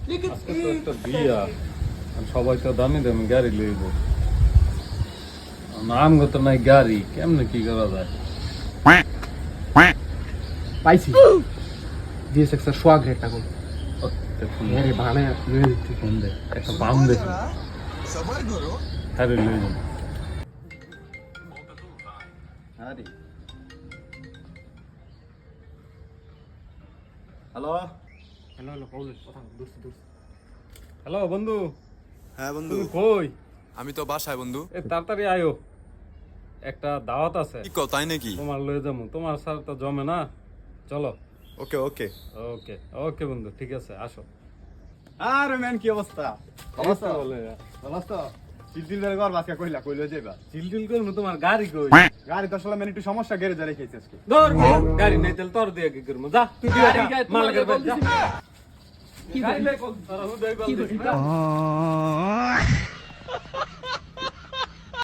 আজকে তো একটা বিয়া, আর সবাই তো দামি দামি গাড়ি লইব, আমগো তো নাই গাড়ি, কেমনে কি করা যায়? পাইছি ডিএসএক্স এর সোয়াগ একটা কোন ও, দেখুন, আরে বানে লয়ে দিতে ফোন দে, একটা বাম দেখুন, হ্যাঁ রে, লই যান। হ্যালো হ্যালো হ্যালো কল কথা দূরছি হ্যালো বন্ধু, হ্যাঁ বন্ধু, তুমি কই? আমি তো বাসায় বন্ধু। এ তাড়াতাড়ি আয়ো, একটা দাওয়াত আছে, কি কও তাই নাকি? তোমার লয়ে যাবো, তোমার স্যার তো জমে না, চলো। ওকে ওকে। ওকে ওকে বন্ধু, ঠিক আছে, আসো। আরে ম্যান কি অবস্থা? অবস্থা বলে ভালো তো? চিলচিল বের কর বাসকে কইলা কইলো যাইবা। চিলটিল করবো, তোমার গাড়ি কই? গাড়ি তো আসলে ম্যান একটু সমস্যা গ্যারেজে রেখেছি আজকে। ধর গাড়ি নাই, তাহলে তোর দিয়ে কি করবো, যা তুই দিয়ে মাল করবে, যা। গাড়ি লাই কল, তোরা হুদাই কল দিস না।